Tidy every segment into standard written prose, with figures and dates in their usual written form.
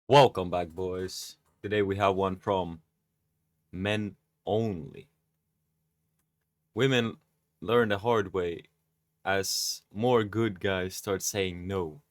Welcome back, boys. Today we have one from Men Only. Women learn the hard way as more good guys start saying no.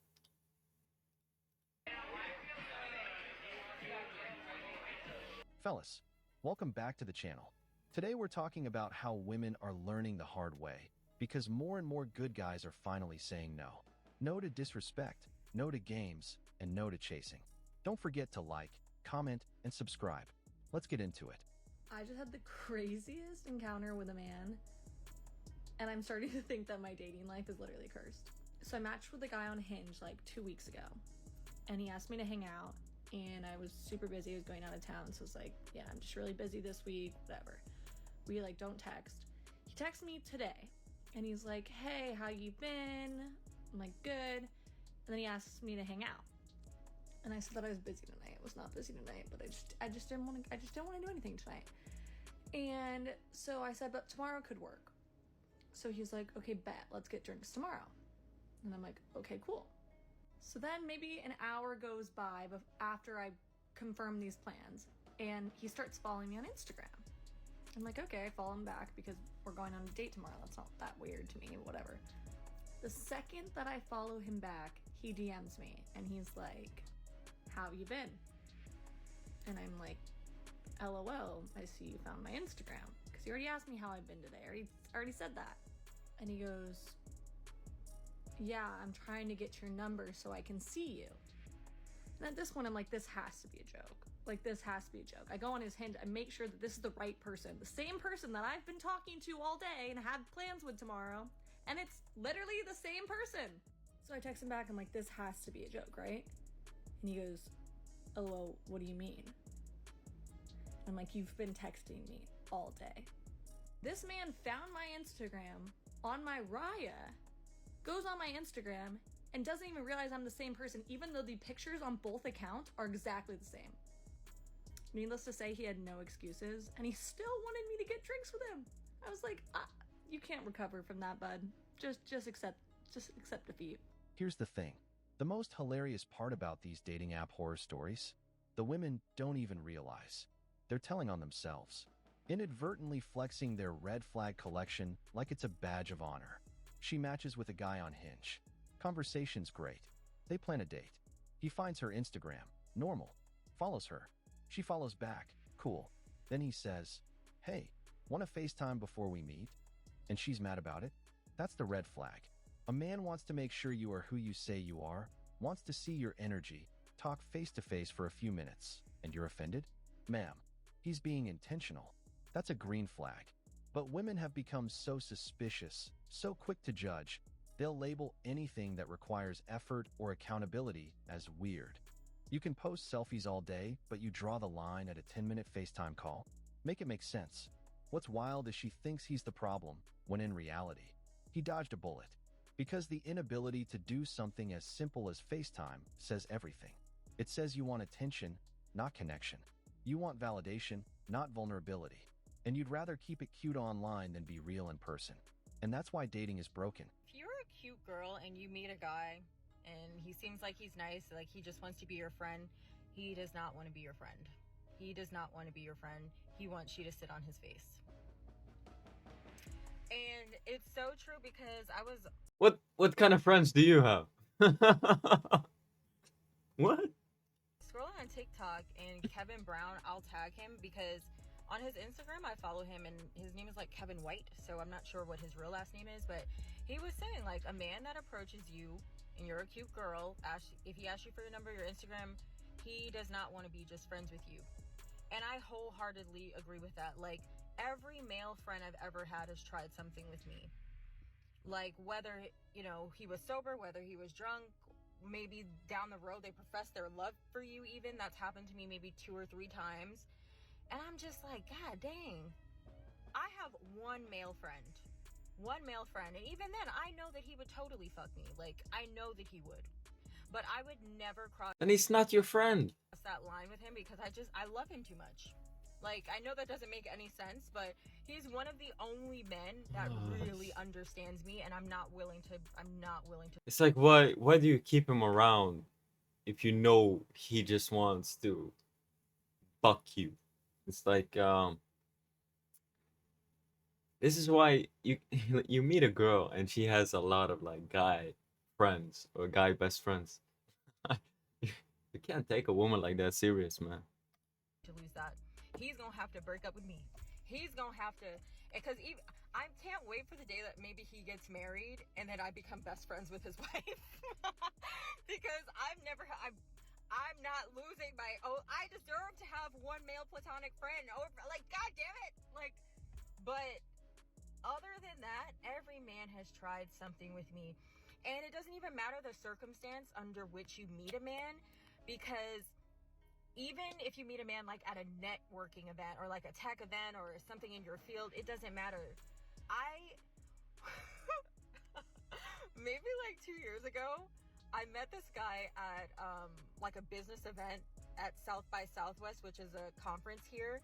Fellas, welcome back to the channel. Today we're talking about how women are learning the hard way because more and more good guys are finally saying no. No to disrespect, no to games, and no to chasing. Don't forget to like, comment, and subscribe. Let's get into it. I just had the craziest encounter with a man, and I'm starting to think that my dating life is literally cursed. So I matched with a guy on Hinge like 2 weeks ago, and he asked me to hang out, and I was super busy. I was going out of town, so I was like, yeah, I'm just really busy this week, whatever. We don't text. He texted me today, and he's like, hey, how you been? I'm like, good. And then he asks me to hang out. And I said that I was busy tonight. I was not busy tonight, but I just didn't want to do anything tonight. And so I said, but tomorrow could work. So he's like, okay, bet, let's get drinks tomorrow. And I'm like, okay, cool. So then maybe an hour goes by after I confirm these plans, and he starts following me on Instagram. I'm like, okay, I follow him back because we're going on a date tomorrow. That's not that weird to me, whatever. The second that I follow him back, he DMs me, and he's like, how have you been? And I'm like, LOL, I see you found my Instagram. Because he already asked me how I've been today. I already said that. And he goes, yeah, I'm trying to get your number so I can see you. And at this point, I'm like, this has to be a joke. Like, this has to be a joke. I go on his Hinge and make sure that this is the right person. The same person that I've been talking to all day and have plans with tomorrow. And it's literally the same person. So I text him back. I'm like, this has to be a joke, right? And he goes, LOL, what do you mean? I'm like, you've been texting me all day. This man found my Instagram on my Raya, goes on my Instagram, and doesn't even realize I'm the same person, even though the pictures on both accounts are exactly the same. Needless to say, he had no excuses, and he still wanted me to get drinks with him. I was like, you can't recover from that, bud. Just accept defeat. Here's the thing. The most hilarious part about these dating app horror stories, the women don't even realize. They're telling on themselves, inadvertently flexing their red flag collection like it's a badge of honor. She matches with a guy on Hinge. Conversation's great. They plan a date. He finds her Instagram. Normal. Follows her. She follows back. Cool. Then he says, hey, want to FaceTime before we meet? And she's mad about it. That's the red flag. A man wants to make sure you are who you say you are, wants to see your energy, talk face to face for a few minutes, and you're offended? Ma'am, he's being intentional. That's a green flag. But women have become so suspicious, so quick to judge, they'll label anything that requires effort or accountability as weird. You can post selfies all day, but you draw the line at a 10-minute FaceTime call. Make it make sense. What's wild is she thinks he's the problem, when in reality, he dodged a bullet. Because the inability to do something as simple as FaceTime says everything. It says you want attention, not connection. You want validation, not vulnerability. And you'd rather keep it cute online than be real in person. And that's why dating is broken. If you're a cute girl and you meet a guy and he seems like he's nice, like he just wants to be your friend, he does not want to be your friend. He does not want to be your friend. He wants you to sit on his face. And it's so true because I was What kind of friends do you have? What? scrolling on TikTok and Kevin Brown, I'll tag him because on his Instagram I follow him and his name is like Kevin White, so I'm not sure what his real last name is, but he was saying like a man that approaches you and you're a cute girl, if he asks you for your number, your Instagram, he does not want to be just friends with you. And I wholeheartedly agree with that. Like every male friend I've ever had has tried something with me. Like whether, he was sober, whether he was drunk, maybe down the road they profess their love for you even. That's happened to me maybe 2 or 3 times. And I'm just like, God dang. I have one male friend. And even then, I know that he would totally fuck me. Like, I know that he would. But I would never cross And he's not your friend. that line with him because I love him too much. Like, I know that doesn't make any sense, but he's one of the only men that really understands me, and I'm not willing to. It's like why do you keep him around if you know he just wants to fuck you. It's like this is why you you meet a girl and she has a lot of like guy friends or guy best friends. You can't take a woman like that serious, man. To lose that. He's gonna have to break up with me. He's gonna have to, because even I can't wait for the day that maybe he gets married and then I become best friends with his wife. Because I'm not losing my. Oh, I deserve to have one male platonic friend. Over, like, god damn it, like. But other than that, every man has tried something with me, and it doesn't even matter the circumstance under which you meet a man, because even if you meet a man like at a networking event or like a tech event or something in your field, it doesn't matter. I maybe like 2 years ago, I met this guy at like a business event at South by Southwest, which is a conference here.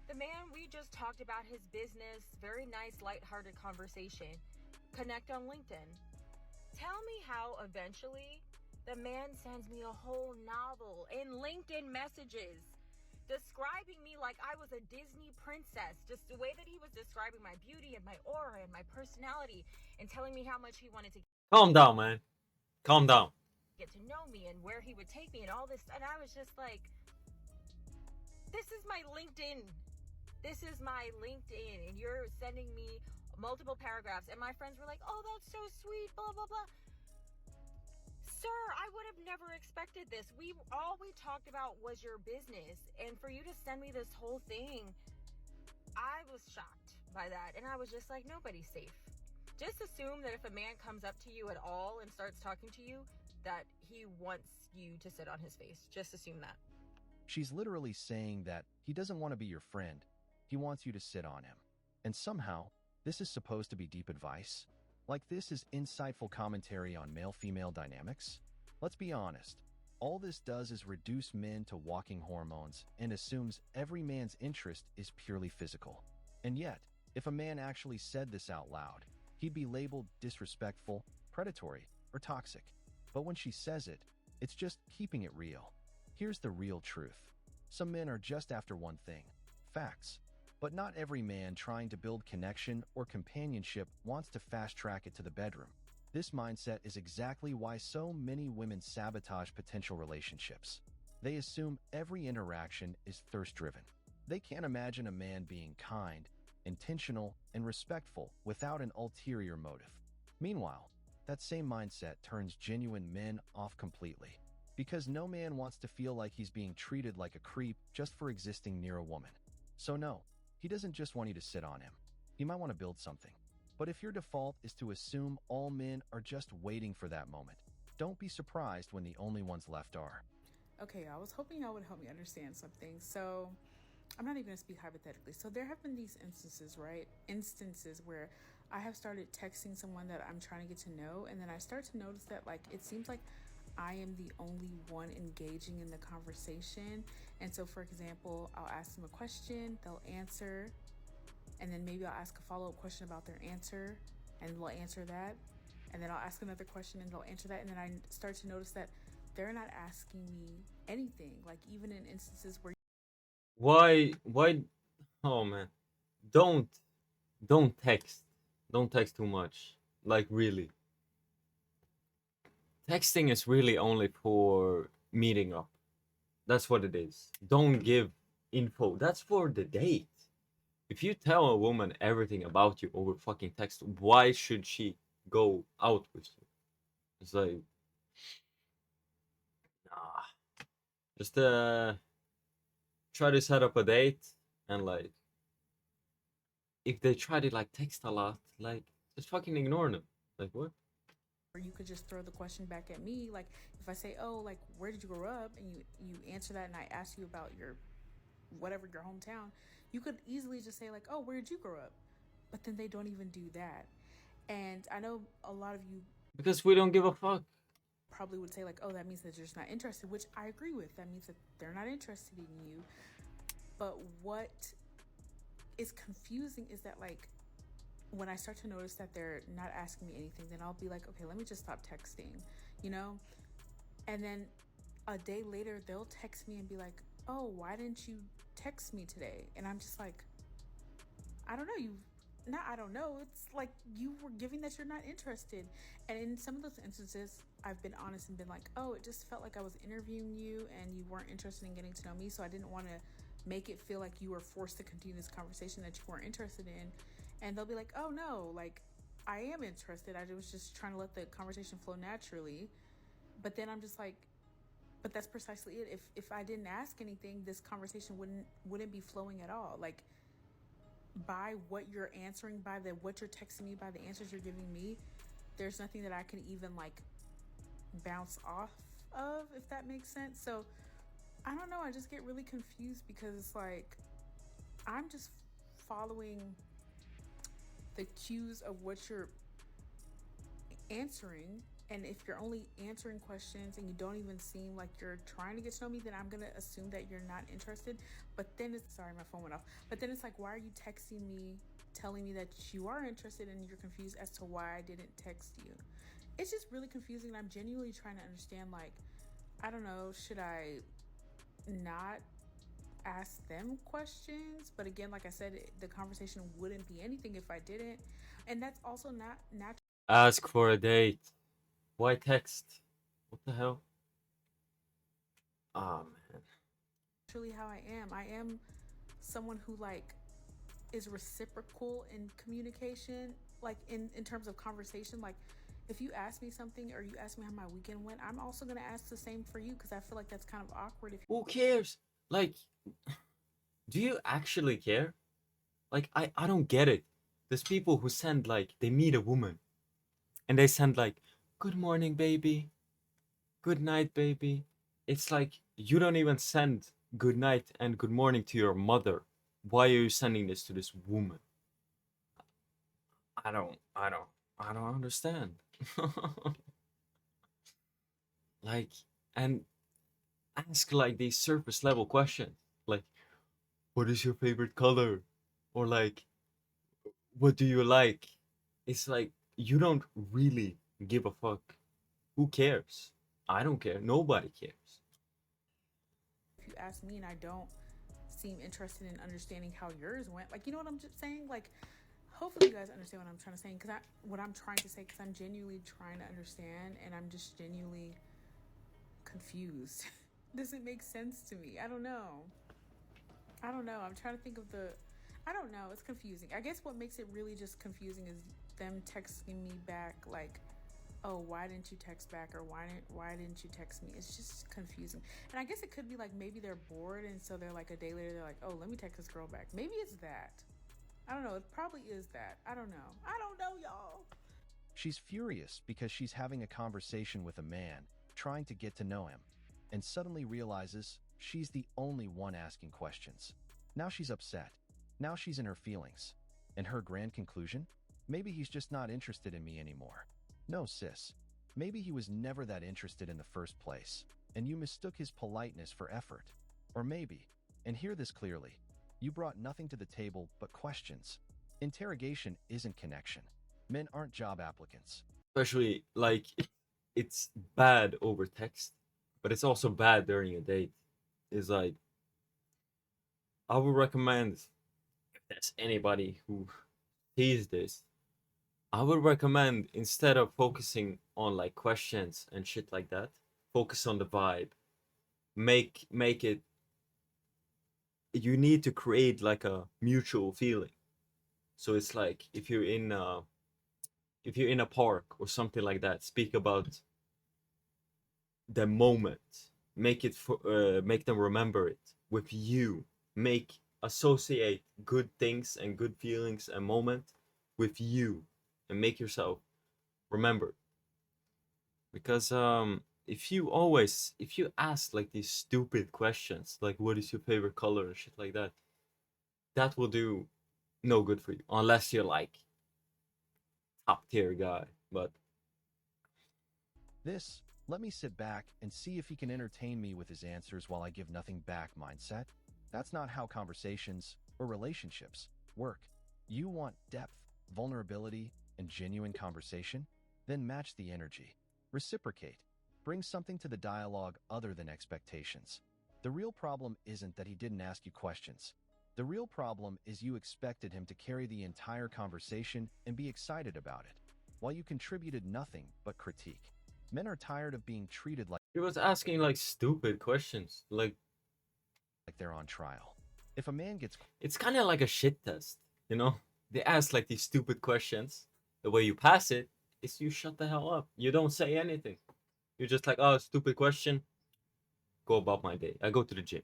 The man, we just talked about his business, very nice, lighthearted conversation. Connect on LinkedIn. Tell me how eventually the man sends me a whole novel in LinkedIn messages describing me like I was a Disney princess, just the way that he was describing my beauty and my aura and my personality, and telling me how much he wanted to Calm down, man. Calm down. get to know me and where he would take me and all this. And I was just like, this is my LinkedIn. This is my LinkedIn, and you're sending me multiple paragraphs. And my friends were like, oh, that's so sweet, blah, blah, blah. Sir, I would have never expected this. All we talked about was your business. And for you to send me this whole thing, I was shocked by that. And I was just like, nobody's safe. Just assume that if a man comes up to you at all and starts talking to you, that he wants you to sit on his face. Just assume that. She's literally saying that he doesn't want to be your friend. He wants you to sit on him. And somehow, this is supposed to be deep advice? Like this is insightful commentary on male-female dynamics? Let's be honest. All this does is reduce men to walking hormones and assumes every man's interest is purely physical. And yet, if a man actually said this out loud, he'd be labeled disrespectful, predatory, or toxic. But when she says it, it's just keeping it real. Here's the real truth. Some men are just after one thing, facts. But not every man trying to build connection or companionship wants to fast-track it to the bedroom. This mindset is exactly why so many women sabotage potential relationships. They assume every interaction is thirst-driven. They can't imagine a man being kind, intentional, and respectful without an ulterior motive. Meanwhile, that same mindset turns genuine men off completely, because no man wants to feel like he's being treated like a creep just for existing near a woman. So no, he doesn't just want you to sit on him. He might want to build something. But if your default is to assume all men are just waiting for that moment, don't be surprised when the only ones left are. Okay, I was hoping y'all would help me understand something. So, I'm not even going to speak hypothetically. So, there have been these instances, right? Instances where I have started texting someone that I'm trying to get to know, and then I start to notice that, like, it seems like I am the only one engaging in the conversation. And so, for example, I'll ask them a question, they'll answer, and then maybe I'll ask a follow-up question about their answer, and they'll answer that. And then I'll ask another question, and they'll answer that. And then I start to notice that they're not asking me anything. Like, even in instances where Why oh man. Don't don't text. Don't text too much. Like really. Texting is really only for meeting up. That's what it is. Don't give info. That's for the date. If you tell a woman everything about you over fucking text, why should she go out with you? It's like, nah. Just try to set up a date and like, if they try to like text a lot, like just fucking ignore them. Like what? you could just throw the question back at me. Like, if I say, oh, like, where did you grow up? And you answer that, and I ask you about your whatever, your hometown, you could easily just say, like, oh, where did you grow up? But then they don't even do that. And I know a lot of you Because we don't give a fuck. probably would say, like, oh, that means that you're just not interested, which I agree with. That means that they're not interested in you. But what is confusing is that, like, when I start to notice that they're not asking me anything, then I'll be like, okay, let me just stop texting, you know? And then a day later they'll text me and be like, "Oh, why didn't you text me today?" And I'm just like, I don't know, you not I don't know. It's like you were giving that you're not interested. And in some of those instances, I've been honest and been like, "Oh, it just felt like I was interviewing you and you weren't interested in getting to know me, so I didn't want to make it feel like you were forced to continue this conversation that you weren't interested in." And they'll be like, "Oh no, like I am interested. I was just trying to let the conversation flow naturally." But then I'm just like, but that's precisely it. If I didn't ask anything, this conversation wouldn't be flowing at all. Like, by what you're answering, by the what you're texting me, by the answers you're giving me, there's nothing that I can even like bounce off of, if that makes sense. So I don't know, I just get really confused because it's like I'm just following the cues of what you're answering. And if you're only answering questions and you don't even seem like you're trying to get to know me, then I'm gonna assume that you're not interested. But then it's sorry, my phone went off. But then it's like, why are you texting me, telling me that you are interested and you're confused as to why I didn't text you? It's just really confusing. And I'm genuinely trying to understand, like, I don't know, should I not ask them questions? But again, like I said, the conversation wouldn't be anything if I didn't. And that's also not natural. Ask for a date. Why text? What the hell? Ah, man. Truly how I am. I am someone who like is reciprocal in communication, like in terms of conversation. Like if you ask me something or you ask me how my weekend went, I'm also gonna ask the same for you because I feel like that's kind of awkward if Who cares? Like, do you actually care? Like, I don't get it. There's people who send, like, they meet a woman and they send, like, good morning, baby. Good night, baby. It's like, you don't even send good night and good morning to your mother. Why are you sending this to this woman? I don't understand. Like, and ask like these surface level questions, like, what is your favorite color? Or like, what do you like? It's like, you don't really give a fuck. Who cares? I don't care. Nobody cares. you ask me and I don't seem interested in understanding how yours went. Like, you know what I'm just saying? Like, hopefully you guys understand what I'm trying to say, because what I'm trying to say, because I'm genuinely trying to understand and I'm just genuinely confused. Does it make sense to me? I don't know. I don't know. I'm trying to think of the. I don't know. It's confusing. I guess what makes it really just confusing is them texting me back like, "Oh, why didn't you text back?" or "Why didn't you text me?" It's just confusing. And I guess it could be like maybe they're bored and so they're like a day later they're like, "Oh, let me text this girl back." Maybe it's that. I don't know. It probably is that. I don't know. I don't know, y'all. She's furious because she's having a conversation with a man, trying to get to know him, and suddenly realizes she's the only one asking questions. Now she's upset. Now she's in her feelings. And her grand conclusion? Maybe he's just not interested in me anymore. No, sis. Maybe he was never that interested in the first place, and you mistook his politeness for effort. Or maybe, and hear this clearly, you brought nothing to the table but questions. Interrogation isn't connection. Men aren't job applicants. Especially like, it's bad over text, but it's also bad during a date. Is like, I would recommend, if there's anybody who sees this, I would recommend, instead of focusing on like questions and shit like that, focus on the vibe. Make it, you need to create like a mutual feeling. So it's like, if you're in a park or something like that, speak about the moment. Make them remember it with you. Make Associate good things and good feelings and moment with you, and make yourself remember. Because if you ask like these stupid questions, like what is your favorite color and shit like that, that will do no good for you unless you're like top tier guy. But This, let me sit back and see if he can entertain me with his answers while I give nothing back mindset. That's not how conversations or relationships work. You want depth, vulnerability, and genuine conversation? Then match the energy. Reciprocate. Bring something to the dialogue other than expectations. The real problem isn't that he didn't ask you questions. The real problem is you expected him to carry the entire conversation and be excited about it, while you contributed nothing but critique. Men are tired of being treated He was asking like stupid questions. Like, they're on trial. If a man gets it's kind of like a shit test, you know? They ask like these stupid questions. The way you pass it is you shut the hell up. You don't say anything. You're just like, oh, stupid question. Go about my day. I go to the gym.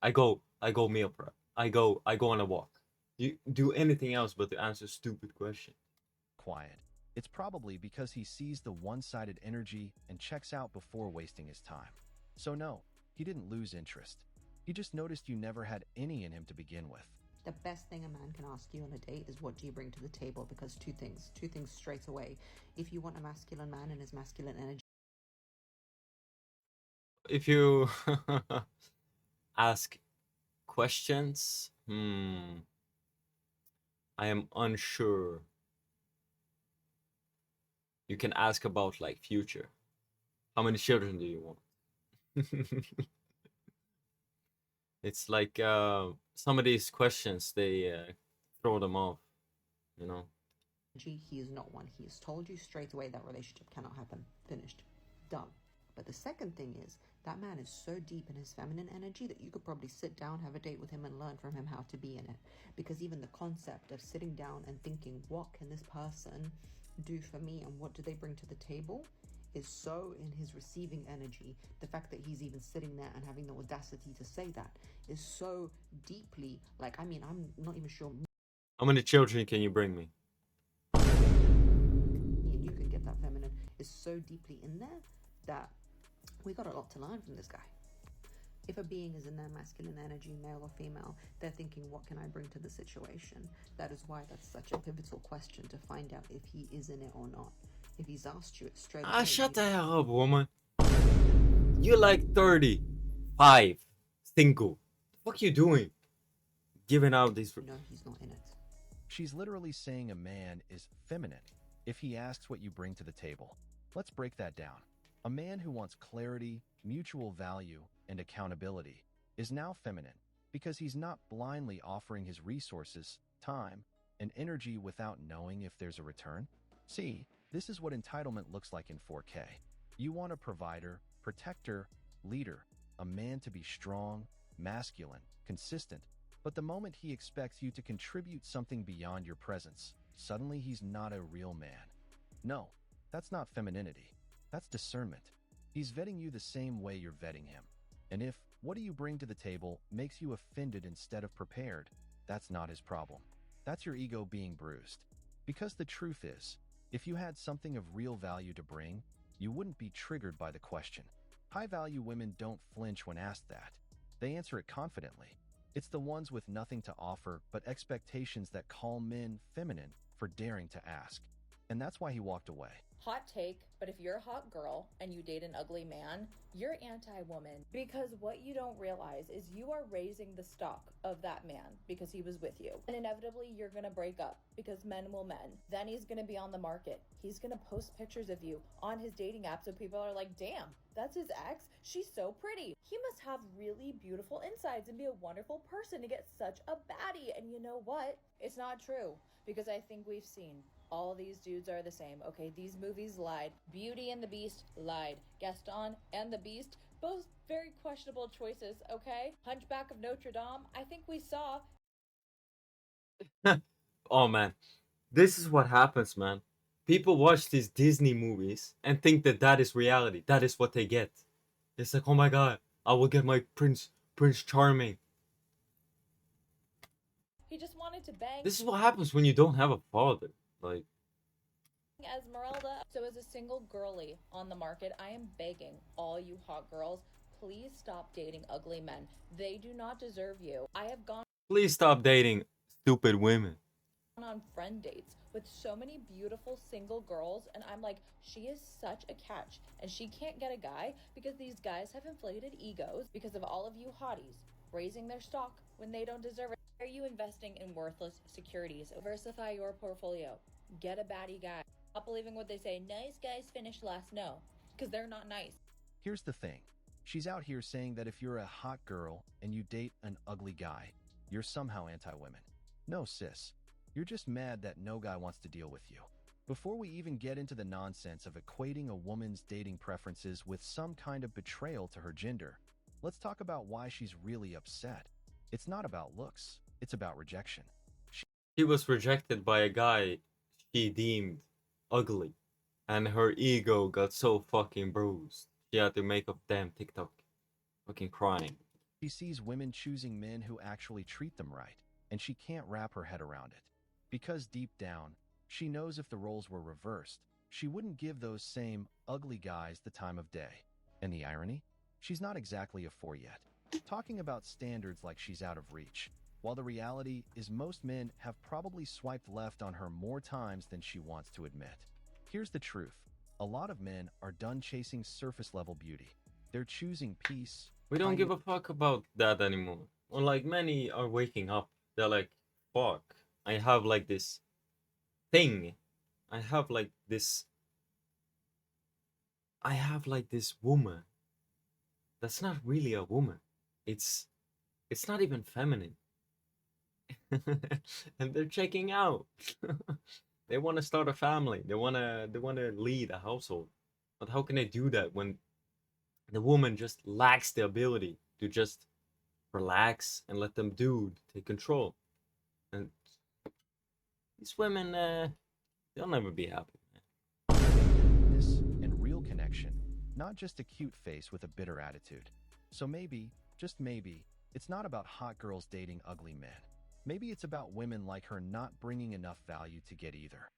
I go meal prep. I go on a walk. You do anything else but to answer stupid questions. quiet, it's probably because he sees the one-sided energy and checks out before wasting his time. So no, he didn't lose interest. He just noticed you never had any in him to begin with. The best thing a man can ask you on a date is what do you bring to the table, because two things straight away. If you want a masculine man and his masculine energy, If you ask questions, I am unsure. You can ask about like future. How many children do you want? It's like some of these questions they throw them off, you know. he is not one. He has told you straight away that relationship cannot happen. Finished. Done. But the second thing is, that man is so deep in his feminine energy that you could probably sit down, have a date with him, and learn from him how to be in it. Because even the concept of sitting down and thinking, what can this person do for me and what do they bring to the table, is so in his receiving energy. The fact that he's even sitting there and having the audacity to say that is so deeply, like, I mean, I'm not even sure me How many children can you bring me? and you can get that feminine, is so deeply in there that we got a lot to learn from this guy. If a being is in their masculine energy, male or female, they're thinking, what can I bring to the situation? That is why that's such a pivotal question, to find out if he is in it or not. If he's asked you it straight away, Shut the hell up, woman. You're like 35, single. The fuck you doing? Giving out these. you know he's not in it. She's literally saying a man is feminine if he asks what you bring to the table. Let's break that down. A man who wants clarity, mutual value, and accountability is now feminine because he's not blindly offering his resources, time, and energy without knowing if there's a return. See, this is what entitlement looks like in 4K. You want a provider, protector, leader, a man to be strong, masculine, consistent, but the moment he expects you to contribute something beyond your presence, suddenly he's not a real man. No, that's not femininity. That's discernment. He's vetting you the same way you're vetting him. And if what do you bring to the table makes you offended instead of prepared, that's not his problem. That's your ego being bruised. Because the truth is, if you had something of real value to bring, you wouldn't be triggered by the question. High-value women don't flinch when asked that. They answer it confidently. It's the ones with nothing to offer but expectations that call men feminine for daring to ask. And that's why he walked away. Hot take, but if you're a hot girl and you date an ugly man, you're anti-woman. Because what you don't realize is you are raising the stock of that man because he was with you. And inevitably you're gonna break up because men will men. Then he's gonna be on the market. He's gonna post pictures of you on his dating app so people are like, damn, that's his ex? She's so pretty. He must have really beautiful insides and be a wonderful person to get such a baddie. And you know what? It's not true, because I think we've seen all these dudes are the same. Okay, these movies lied. Beauty and the Beast lied. Gaston and the Beast, both very questionable choices, okay? Hunchback of Notre Dame, I think we saw. Oh man, this is what happens, man. People watch these Disney movies and think that that is reality. That is what they get. It's like, oh my god, I will get my Prince Charming. He just wanted to bang. This is what happens when you don't have a father. Like, Esmeralda. So as a single girly on the market, I am begging all you hot girls, please stop dating ugly men. They do not deserve you. I have gone please stop dating stupid women. on friend dates with so many beautiful single girls, and I'm like, she is such a catch, and she can't get a guy because these guys have inflated egos because of all of you hotties raising their stock when they don't deserve it. Are you investing in worthless securities? Diversify your portfolio. Get a baddie guy. Stop believing what they say. Nice guys finish last. No, because they're not nice. Here's the thing. She's out here saying that if you're a hot girl and you date an ugly guy, you're somehow anti-women. No, sis. You're just mad that no guy wants to deal with you. Before we even get into the nonsense of equating a woman's dating preferences with some kind of betrayal to her gender, let's talk about why she's really upset. It's not about looks, it's about rejection. She was rejected by a guy she deemed ugly, and her ego got so fucking bruised. She had to make a damn TikTok, fucking crying. She sees women choosing men who actually treat them right, and she can't wrap her head around it. Because deep down, she knows if the roles were reversed, she wouldn't give those same ugly guys the time of day. And the irony? She's not exactly a 4 yet, talking about standards like she's out of reach, while the reality is most men have probably swiped left on her more times than she wants to admit. Here's the truth. A lot of men are done chasing surface-level beauty. They're choosing peace. We don't give a fuck about that anymore. Or like many are waking up. They're like, fuck. I have like this thing. I have like this woman. That's not really a woman. It's not even feminine. And they're checking out. They want to start a family. They want to lead a household. But how can they do that when the woman just lacks the ability to just relax and let them take control? And these women, they'll never be happy. And real connection, not just a cute face with a bitter attitude. So maybe, just maybe, it's not about hot girls dating ugly men. Maybe it's about women like her not bringing enough value to get either.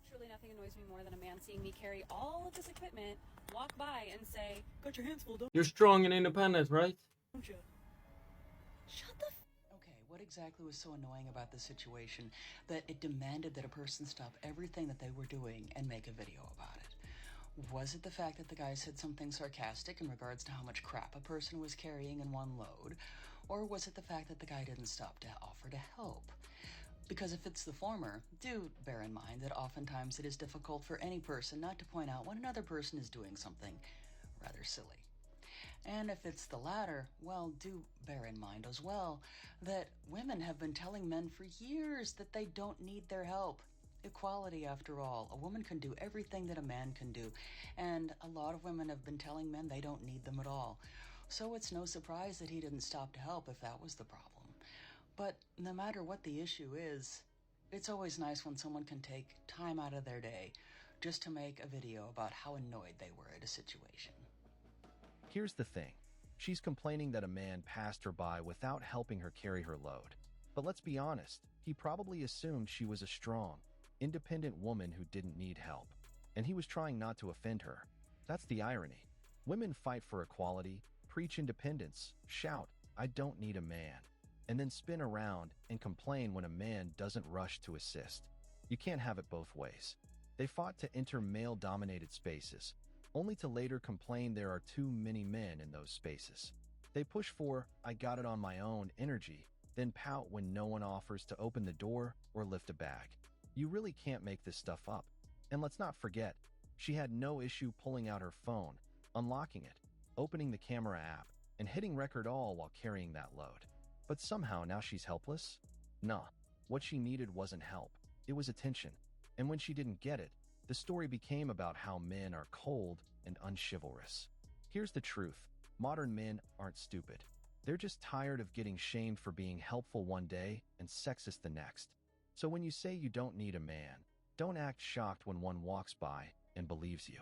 Truly nothing annoys me more than a man seeing me carry all of this equipment, walk by and say, got your hands full, don't You're strong and independent, right? you? Shut the Okay, what exactly was so annoying about this situation that it demanded that a person stop everything that they were doing and make a video about it? Was it the fact that the guy said something sarcastic in regards to how much crap a person was carrying in one load? Or was it the fact that the guy didn't stop to offer to help? Because if it's the former, do bear in mind that oftentimes it is difficult for any person not to point out when another person is doing something rather silly. And if it's the latter, well, do bear in mind as well that women have been telling men for years that they don't need their help. Equality, after all. A woman can do everything that a man can do, and a lot of women have been telling men they don't need them at all. So it's no surprise that he didn't stop to help if that was the problem. But no matter what the issue is, it's always nice when someone can take time out of their day just to make a video about how annoyed they were at a situation. Here's the thing. She's complaining that a man passed her by without helping her carry her load. But let's be honest, he probably assumed she was a strong, independent woman who didn't need help, and he was trying not to offend her. That's the irony. Women fight for equality, preach independence, shout, "I don't need a man," and then spin around and complain when a man doesn't rush to assist. You can't have it both ways. They fought to enter male-dominated spaces, only to later complain there are too many men in those spaces. They push for "I got it on my own" energy, then pout when no one offers to open the door or lift a bag. You really can't make this stuff up. And let's not forget, she had no issue pulling out her phone, unlocking it, opening the camera app, and hitting record all while carrying that load. But somehow now she's helpless? Nah, what she needed wasn't help, it was attention. And when she didn't get it, the story became about how men are cold and unchivalrous. Here's the truth. Modern men aren't stupid. They're just tired of getting shamed for being helpful one day and sexist the next. So when you say you don't need a man, don't act shocked when one walks by and believes you.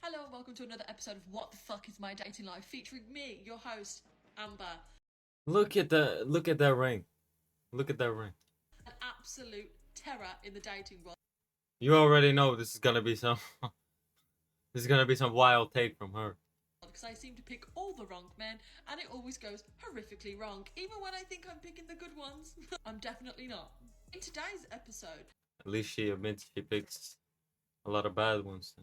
Hello and welcome to another episode of What the Fuck is My Dating Life, featuring me, your host, Amber. Look at that ring. Look at that ring. An absolute terror in the dating world. You already know this is gonna be some wild take from her. Because I seem to pick all the wrong men, and it always goes horrifically wrong, even when I think I'm picking the good ones. I'm definitely not. In today's episode, At least she admits she picks a lot of bad ones.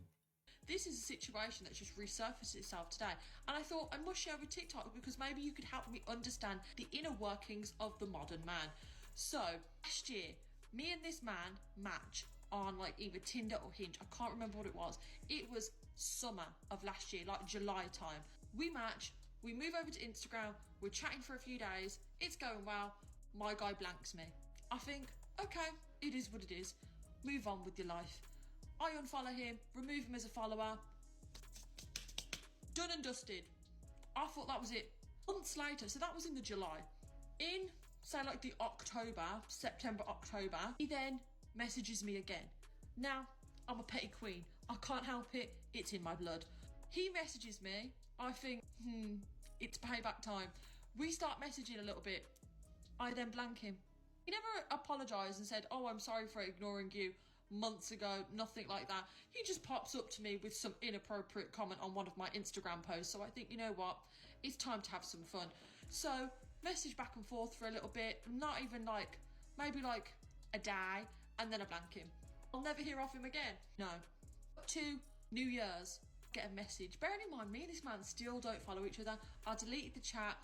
this is a situation that's just resurfaced itself today, and I thought I must share with TikTok because maybe you could help me understand the inner workings of the modern man. So, last year, me and this man matched on like either Tinder or Hinge. I can't remember what it was. It was summer of last year, like July time. We match, we move over to Instagram, we're chatting for a few days, it's going well, my guy blanks me. I think, okay, it is what it is, move on with your life. I unfollow him, remove him as a follower, done and dusted. I thought that was it. Months later, so that was in the July. In, say like the September, October, he then messages me again. Now, I'm a petty queen. I can't help it. It's in my blood. He messages me. I think, it's payback time. We start messaging a little bit. I then blank him. He never apologised and said, oh, I'm sorry for ignoring you months ago, nothing like that. He just pops up to me with some inappropriate comment on one of my Instagram posts. So I think, you know what? It's time to have some fun. So, message back and forth for a little bit. Not even like, maybe like a day, and then I blank him. I'll never hear off him again. No. Up to New Year's, get a message. Bearing in mind, me and this man still don't follow each other. I deleted the chat.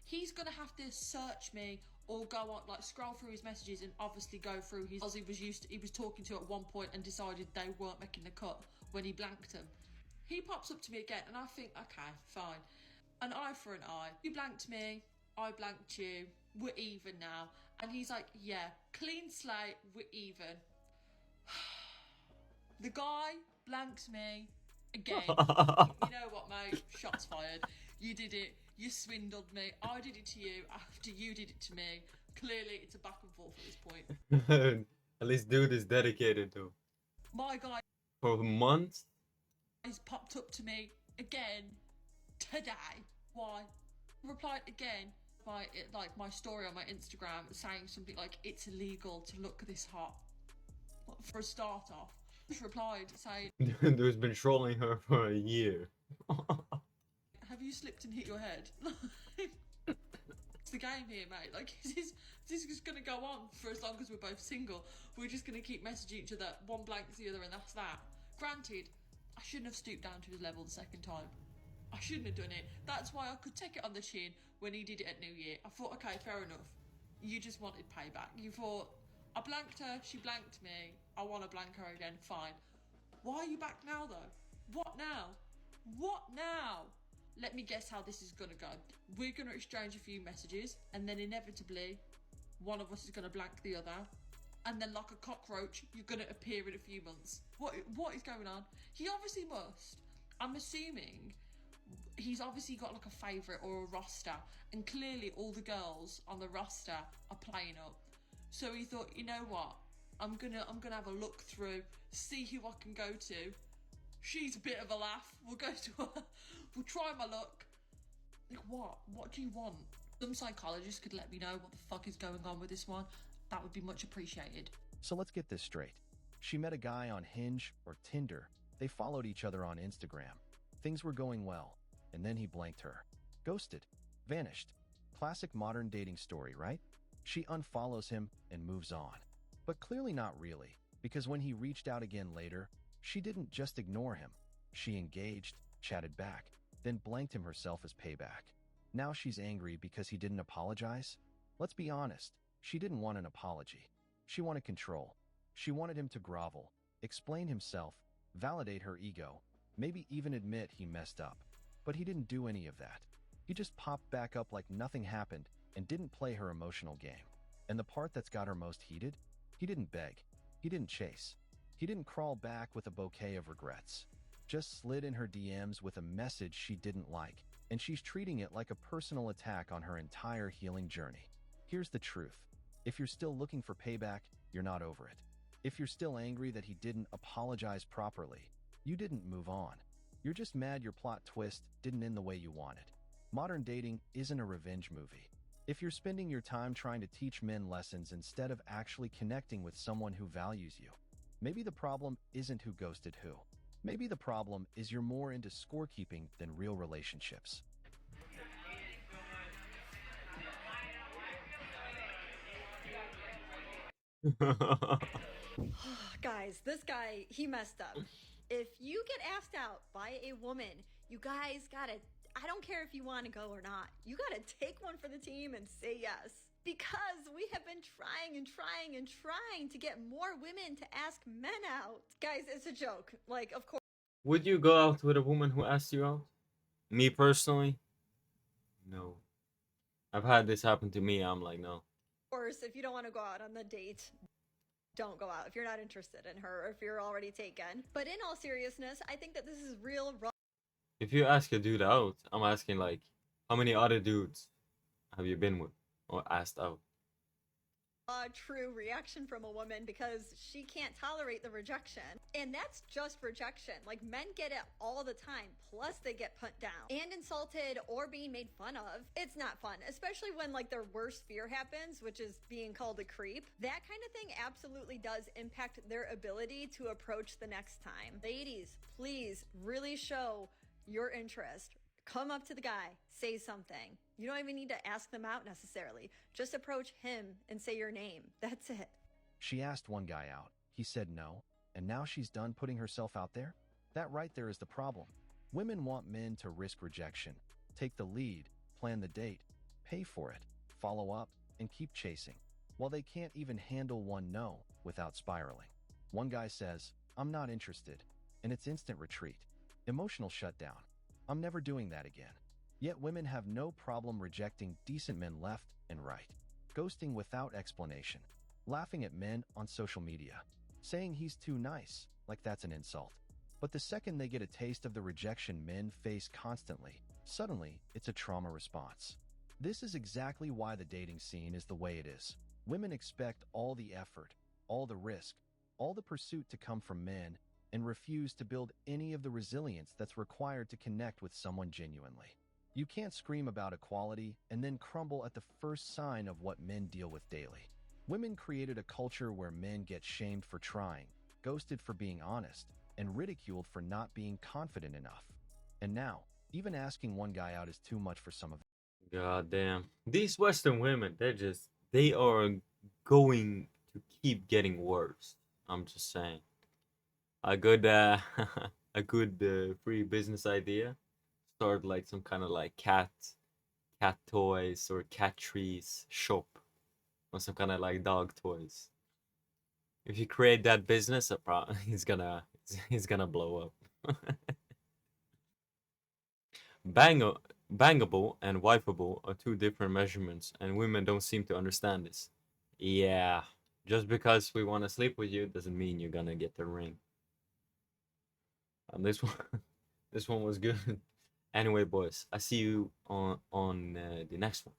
He's gonna have to search me or go on, like, scroll through his messages and obviously go through his, as he was talking to at one point and decided they weren't making the cut when he blanked him. He pops up to me again and I think, okay, fine. An eye for an eye. You blanked me, I blanked you, we're even now. And he's like, yeah, clean slate, we're even. The guy blanks me again. You know what, mate? Shots fired. You did it. You swindled me. I did it to you after you did it to me. Clearly, it's a back and forth at this point. At least dude is dedicated though. My guy For months? has popped up to me again today. Why? Replied again by my story on my Instagram saying something like, it's illegal to look this hot. For a start off. Just replied saying, Dude's been trolling her for a year. have you slipped and hit your head? It's the game here, mate. Like, this is just going to go on for as long as we're both single. We're just going to keep messaging each other, one blanks the other, and that's that. Granted, I shouldn't have stooped down to his level the second time. I shouldn't have done it. That's why I could take it on the chin when he did it at New Year. I thought, okay, fair enough. You just wanted payback. You thought, I blanked her, she blanked me, I want to blank her again, fine. Why are you back now, though? What now? What now? Let me guess how this is going to go. We're going to exchange a few messages, and then inevitably, one of us is going to blank the other, and then like a cockroach, you're going to appear in a few months. What is going on? He obviously must. I'm assuming he's obviously got like a favourite or a roster, and clearly all the girls on the roster are playing up. So he thought, you know what? I'm gonna have a look through, see who I can go to. She's a bit of a laugh. We'll go to her. We'll try my luck. Like, what? What do you want? Some psychologist could let me know what the fuck is going on with this one. That would be much appreciated. So let's get this straight. She met a guy on Hinge or Tinder. They followed each other on Instagram. Things were going well, and then he blanked her. Ghosted. Vanished. Classic modern dating story, right? She unfollows him and moves on. But clearly not really, because when he reached out again later, she didn't just ignore him. She engaged, chatted back, then blanked him herself as payback. Now she's angry because he didn't apologize? Let's be honest, she didn't want an apology. She wanted control. She wanted him to grovel, explain himself, validate her ego, maybe even admit he messed up. But he didn't do any of that. He just popped back up like nothing happened and didn't play her emotional game. And the part that's got her most heated? He didn't beg. He didn't chase. He didn't crawl back with a bouquet of regrets. Just slid in her DMs with a message she didn't like, and she's treating it like a personal attack on her entire healing journey. Here's the truth. If you're still looking for payback, you're not over it. If you're still angry that he didn't apologize properly, you didn't move on. You're just mad your plot twist didn't end the way you wanted. Modern dating isn't a revenge movie. If you're spending your time trying to teach men lessons instead of actually connecting with someone who values you, maybe the problem isn't who ghosted who. Maybe the problem is you're more into scorekeeping than real relationships. Guys, this guy, he messed up. If you get asked out by a woman, you guys gotta, I don't care if you want to go or not, you gotta take one for the team and say yes. Because we have been trying and trying and trying to get more women to ask men out. Guys, it's a joke. Like, of course. Would you go out with a woman who asked you out? Me personally, no. I've had this happen to me. I'm like, no. Of course, if you don't want to go out on the date, don't go out if you're not interested in her or if you're already taken. But in all seriousness, I think that this is real wrong. If you ask a dude out, I'm asking like, how many other dudes have you been with or asked out? True reaction from a woman because she can't tolerate the rejection. And that's just rejection. Like, men get it all the time, plus they get put down and insulted or being made fun of. It's not fun, especially when like their worst fear happens, which is being called a creep. That kind of thing absolutely does impact their ability to approach the next time. Ladies, please really show your interest. Come up to the guy, say something. You don't even need to ask them out necessarily. Just approach him and say your name. That's it. She asked one guy out. He said no, and now she's done putting herself out there? That right there is the problem. Women want men to risk rejection, take the lead, plan the date, pay for it, follow up, and keep chasing, while they can't even handle one no without spiraling. One guy says, "I'm not interested," and it's instant retreat. Emotional shutdown. "I'm never doing that again." Yet women have no problem rejecting decent men left and right, ghosting without explanation, laughing at men on social media, saying he's too nice, like that's an insult. But the second they get a taste of the rejection men face constantly, suddenly it's a trauma response. This is exactly why the dating scene is the way it is. Women expect all the effort, all the risk, all the pursuit to come from men, and refuse to build any of the resilience that's required to connect with someone genuinely. You can't scream about equality and then crumble at the first sign of what men deal with daily. Women created a culture where men get shamed for trying, ghosted for being honest, and ridiculed for not being confident enough. And now, even asking one guy out is too much for some of them. God damn. These Western women, they are going to keep getting worse. I'm just saying. A good, a good free business idea. Start like some kind of like cat toys or cat trees shop or some kind of like dog toys. If you create that business, he's gonna blow up. Bang Bangable and wipeable are two different measurements, and women don't seem to understand this. Yeah, just because we want to sleep with you doesn't mean you're gonna get the ring. And this one, this one was good. Anyway, boys, I see you on the next one.